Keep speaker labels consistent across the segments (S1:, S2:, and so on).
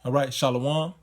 S1: All right, Shalom.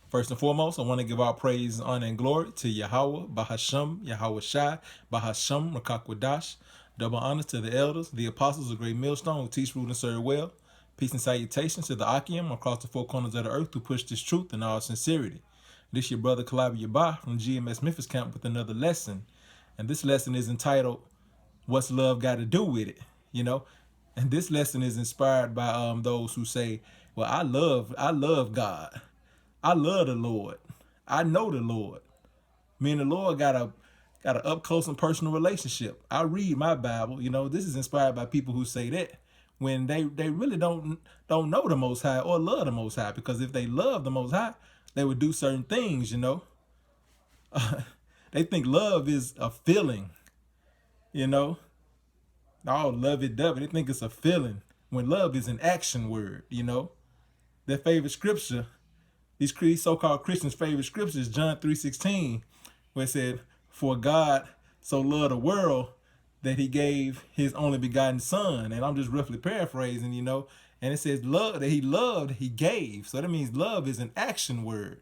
S1: First and foremost, I want to give our praise, honor, and glory to Yahweh, Bahasham, Yahweh Shai, Bahasham, Rakakwadash. Double honor to the elders, the apostles of Great Millstone who teach, rule, and serve well. Peace and salutations to the Akim across the four corners of the earth who push this truth in all sincerity. This your brother Kalabi Yabah from GMS Memphis Camp with another lesson. And this lesson is entitled, What's Love Got to Do With It? And this lesson is inspired by those who say, well, I love God. I love the Lord. I know the Lord. Me and the Lord got an up close and personal relationship. I read my Bible. This is inspired by people who say that when they really don't know the Most High or love the Most High. Because if they love the Most High, they would do certain things. They think love is a feeling. Oh, love it, dove it. They think it's a feeling when love is an action word. Their favorite scripture, these so-called Christians' favorite scripture is John 3:16, where it said, for God so loved the world that he gave his only begotten son. And I'm just roughly paraphrasing, and it says love, that he loved, he gave. So that means love is an action word,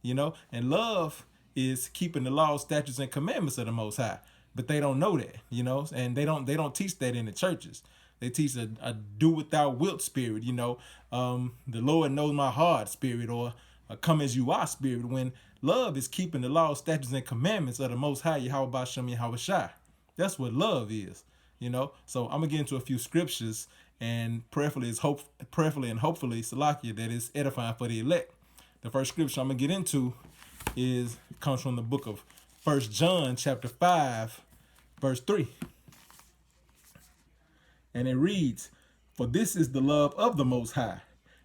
S1: and love is keeping the laws, statutes, and commandments of the Most High. But they don't know that, and they don't teach that in the churches. They teach a do without wilt spirit, the Lord knows my heart spirit, or a come as you are spirit, when love is keeping the laws, statutes, and commandments of the Most High, Yahweh Bashem, Yahweh Shai. That's what love is, So I'm going to get into a few scriptures, and prayerfully and hopefully, Salakia, that is edifying for the elect. The first scripture I'm going to get into comes from the book of 1 John chapter 5, verse 3. And it reads, for this is the love of the Most High,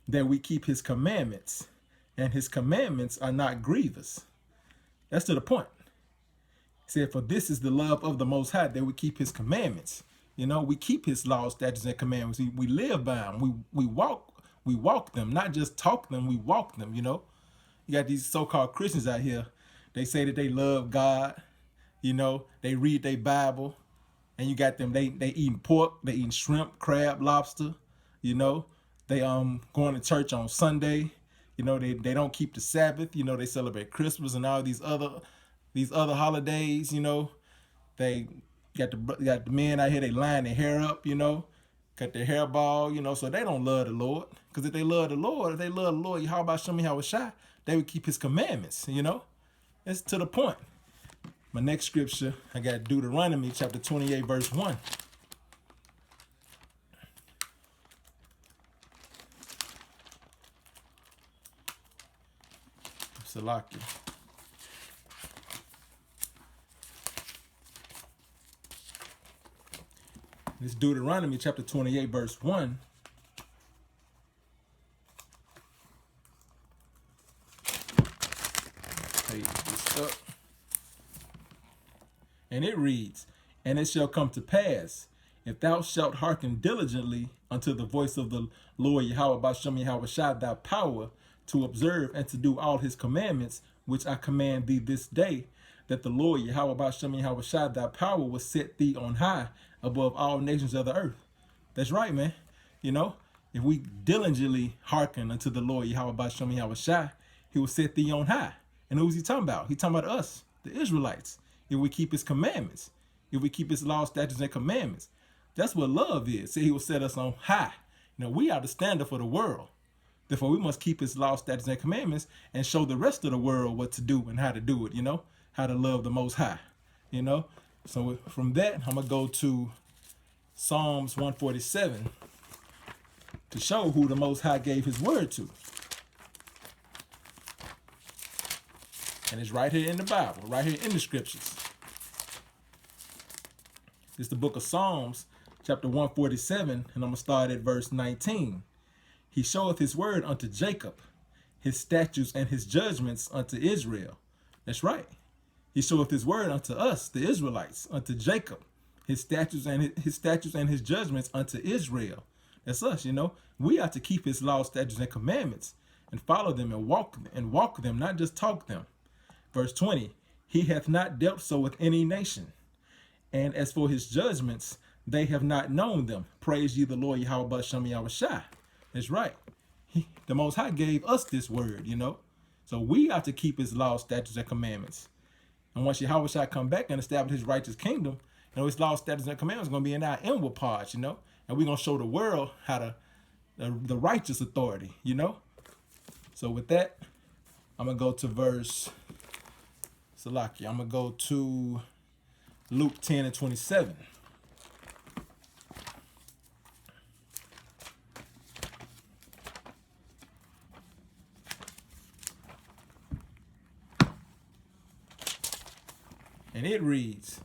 S1: that we keep his commandments, and his commandments are not grievous. That's to the point. He said, for this is the love of the Most High, that we keep his commandments. We keep his laws, statutes, and commandments. We live by them. We walk them, not just talk them, we walk them, You got these so-called Christians out here. They say that they love God. They read their Bible. And you got them, they eating pork, they eating shrimp, crab, lobster, they going to church on Sunday, they don't keep the Sabbath, they celebrate Christmas and all these other holidays, they got the men out here, they line their hair up, cut their hair bald, so they don't love the Lord. Because if they love the Lord, how about Shemi Hawashai, they would keep his commandments, It's to the point. My next scripture, I got Deuteronomy chapter 28, verse 1. Salakia. This Deuteronomy chapter 28, verse 1. Page this up. And it reads, and it shall come to pass, if thou shalt hearken diligently unto the voice of the Lord Yahweh Bashem Yahweh Shai, thy power to observe and to do all his commandments, which I command thee this day, that the Lord Yahweh Bashem Yahweh Shai, thy power will set thee on high above all nations of the earth. That's right, man. If we diligently hearken unto the Lord Yahweh Bashem Yahweh Shai, he will set thee on high. And who's he talking about? He's talking about us, the Israelites. If we keep his commandments, if we keep his laws, statutes, and commandments, that's what love is. See, he will set us on high. We are the standard for the world. Therefore, we must keep his laws, statutes, and commandments and show the rest of the world what to do and how to do it, how to love the Most High, So from that, I'm going to go to Psalms 147 to show who the Most High gave his word to. And it's right here in the Bible, right here in the scriptures. It's the book of Psalms, chapter 147, and I'm going to start at verse 19. He showeth his word unto Jacob, his statutes and his judgments unto Israel. That's right. He showeth his word unto us, the Israelites, unto Jacob, his statutes and his judgments unto Israel. That's us, We are to keep his laws, statutes, and commandments and follow them and walk them, not just talk them. Verse 20, he hath not dealt so with any nation. And as for his judgments, they have not known them. Praise ye the Lord Yahweh Bashem Yahweh Shai. That's right. The Most High gave us this word, you know. So we have to keep his laws, statutes, and commandments. And once Yahweh shall come back and establish his righteous kingdom, you know, his laws, statutes, and commandments are going to be in our inward parts, you know. And we're going to show the world how to, the righteous authority, you know. So with that, I'm going to go to verse, Salaki, I'm going to go to Luke 10 and 27. And it reads,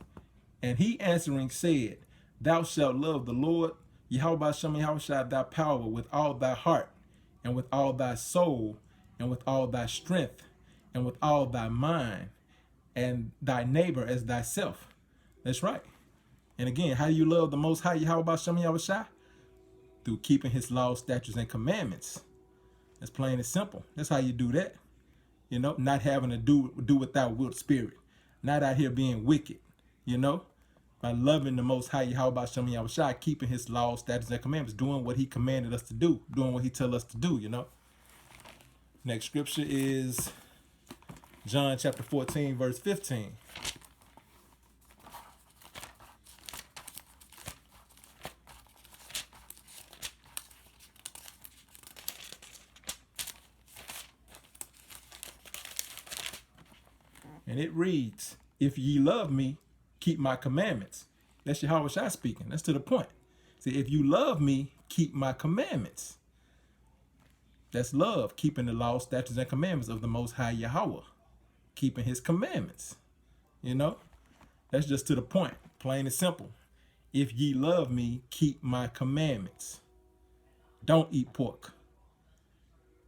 S1: and he answering said, thou shalt love the Lord, Yahweh Shem Yahweh thy power with all thy heart, and with all thy soul, and with all thy strength, and with all thy mind, and thy neighbor as thyself. That's right. And again, how do you love the Most High Yahweh Shem Yahweh? Through keeping his laws, statutes, and commandments. That's plain and simple. That's how you do that. You know, not having to do without will spirit. Not out here being wicked, you know, by loving the Most High Yahweh Shem Yahweh, keeping his laws, statutes, and commandments, doing what he commanded us to do, doing what he tell us to do, you know. Next scripture is John chapter 14, verse 15. And it reads, if ye love me, keep my commandments. That's Yahweh Shai speaking. That's to the point. See, if you love me, keep my commandments. That's love, keeping the law, statutes, and commandments of the Most High Yahweh. Keeping his commandments. You know? That's just to the point. Plain and simple. If ye love me, keep my commandments. Don't eat pork.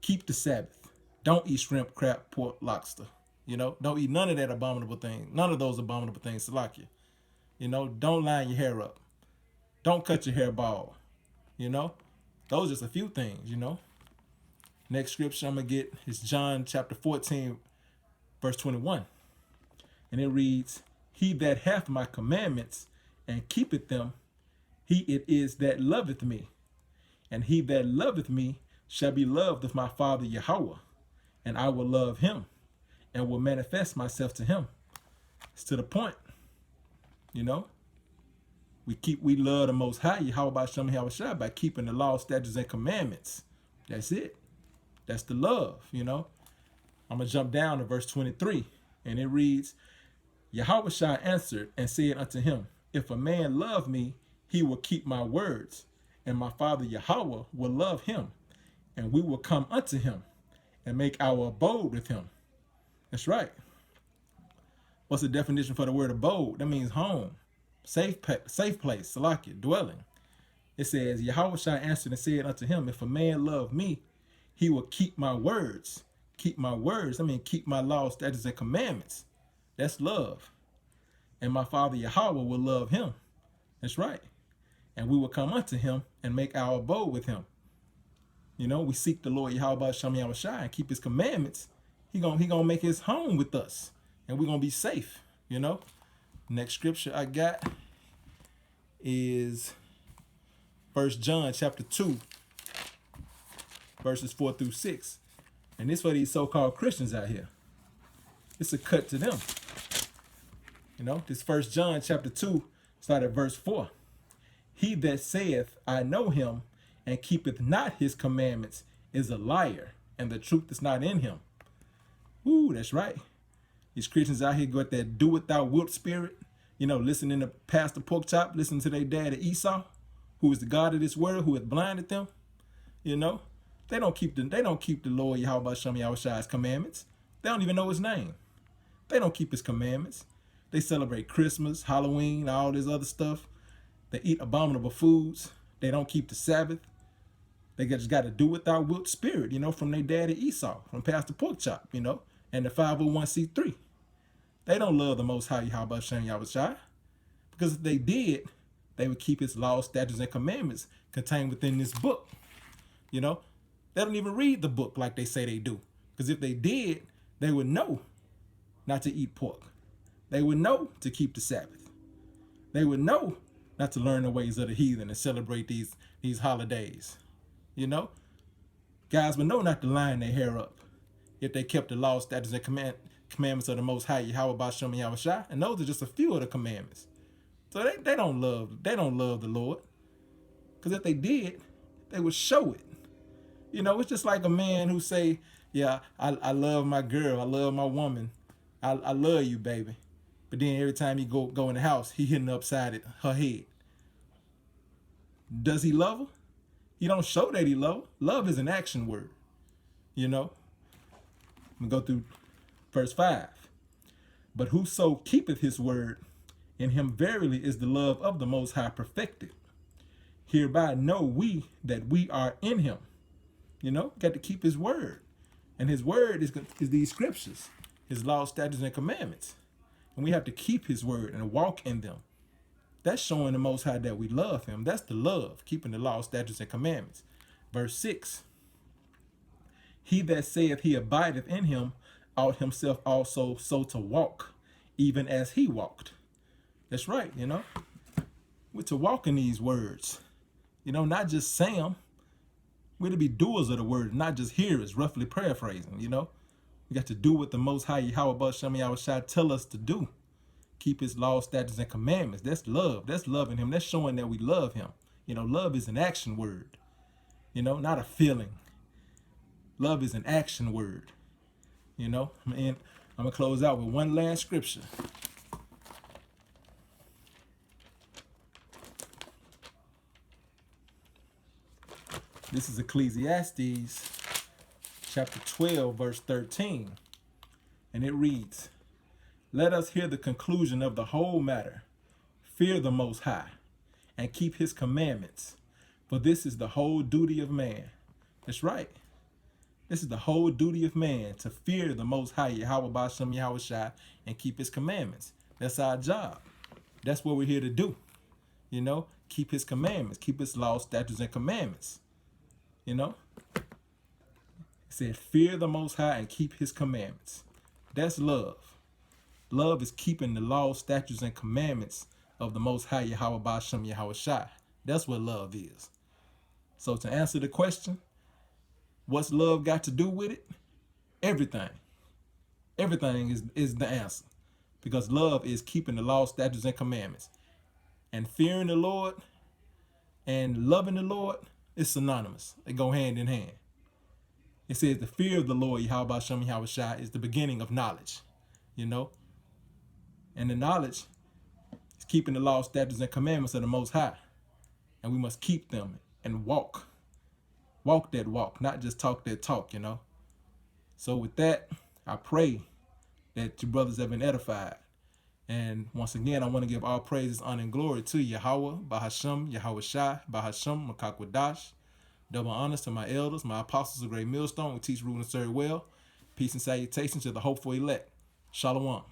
S1: Keep the Sabbath. Don't eat shrimp, crab, pork, lobster. You know, don't eat none of that abominable thing. None of those abominable things, Salakia. You know, don't line your hair up. Don't cut your hair bald. You know, those are just a few things, you know. Next scripture I'm going to get is John chapter 14, verse 21. And it reads, he that hath my commandments and keepeth them, he it is that loveth me. And he that loveth me shall be loved of my Father Yahweh, and I will love him, and will manifest myself to him. It's to the point. You know, we love the Most High Yahweh Shem Yahweh by keeping the law, statutes, and commandments. That's it. That's the love, you know. I'm going to jump down to verse 23, and it reads, Yahweh Shai answered and said unto him, if a man love me, he will keep my words, and my Father Yahweh will love him, and we will come unto him and make our abode with him. That's right. What's the definition for the word abode? That means home, safe place, Salakia, dwelling. It says, Yahweh Shai answered and said unto him, if a man love me, he will keep my words. Keep my words. I mean, keep my laws, statutes, and commandments. That's love. And my Father Yahweh will love him. That's right. And we will come unto him and make our abode with him. You know, we seek the Lord Yahweh Shem Yahweh Shai and keep his commandments. He gonna make his home with us, and we're gonna be safe, you know. Next scripture I got is 1 John chapter 2, verses 4 through 6. And this for these so-called Christians out here. It's a cut to them. You know, this 1 John chapter 2, start at verse 4. He that saith, I know him, and keepeth not his commandments, is a liar, and the truth is not in him. Ooh, that's right. These Christians out here got that do without wilt spirit. You know, listening to Pastor Porkchop, listening to their daddy Esau, who is the God of this world, who has blinded them. You know, they don't keep the Lord Yahweh Shem Yahweh Shai's commandments. They don't even know his name. They don't keep his commandments. They celebrate Christmas, Halloween, all this other stuff. They eat abominable foods. They don't keep the Sabbath. They just got to do without wilt spirit, you know, from their daddy Esau, from Pastor Porkchop, you know, and the 501c3. They don't love the Most High Yahweh Shem Yahweh Shai, because if they did, they would keep his laws, statutes, and commandments contained within this book. You know, they don't even read the book like they say they do, because if they did, they would know not to eat pork. They would know to keep the Sabbath. They would know not to learn the ways of the heathen and celebrate these holidays. You know, Guys would know not to line their hair up if they kept the law, statutes, and commandments of the Most High Yahweh Ba'Shem Yahushua. And those are just a few of the commandments. So they don't love the Lord. Because if they did, they would show it. You know, it's just like a man who say, yeah, I love my girl, I love my woman, I love you, baby. But then every time he go in the house, he hitting upside her head. Does he love her? He don't show that he love her. Love is an action word. You know? We go through verse 5. But whoso keepeth his word, in him verily is the love of the Most High perfected. Hereby know we that we are in him. You know, got to keep his word. And his word is these scriptures, his laws, statutes, and commandments. And we have to keep his word and walk in them. That's showing the Most High that we love him. That's the love, keeping the laws, statutes, and commandments. Verse 6. He that saith he abideth in him ought himself also so to walk, even as he walked. That's right, you know. We're to walk in these words. You know, not just say them. We're to be doers of the word, not just hearers, roughly paraphrasing, you know. We got to do what the Most High Yahweh Ba'Shem Yahushua tell us to do. Keep his laws, statutes, and commandments. That's love. That's loving him. That's showing that we love him. You know, love is an action word. You know, not a feeling. Love is an action word. You know, and I'm going to close out with one last scripture. This is Ecclesiastes chapter 12, verse 13. And it reads, let us hear the conclusion of the whole matter. Fear the Most High and keep his commandments, for this is the whole duty of man. That's right. This is the whole duty of man, to fear the Most High Yahweh Ba'Shem Yahushua and keep his commandments. That's our job. That's what we're here to do. You know, keep his commandments, keep his laws, statutes, and commandments. You know, it said, fear the Most High and keep his commandments. That's love. Love is keeping the laws, statutes, and commandments of the Most High Yahweh Ba'Shem Yahushua. That's what love is. So to answer the question, what's love got to do with it? Everything. Everything is the answer. Because love is keeping the laws, statutes, and commandments. And fearing the Lord and loving the Lord is synonymous. They go hand in hand. It says the fear of the Lord, Yahweh Ba'Shem Yahushua, is the beginning of knowledge. You know? And the knowledge is keeping the laws, statutes, and commandments of the Most High. And we must keep them and walk. Walk that walk, not just talk that talk, you know. So with that, I pray that your brothers have been edified. And once again, I want to give all praises, honor, and glory to Yahweh, Bahashem, Yahushua, Bahashem, Makakwadash. Double honors to my elders, my apostles of Great Millstone, who teach, rule, and serve well. Peace and salutations to the hopeful elect. Shalom.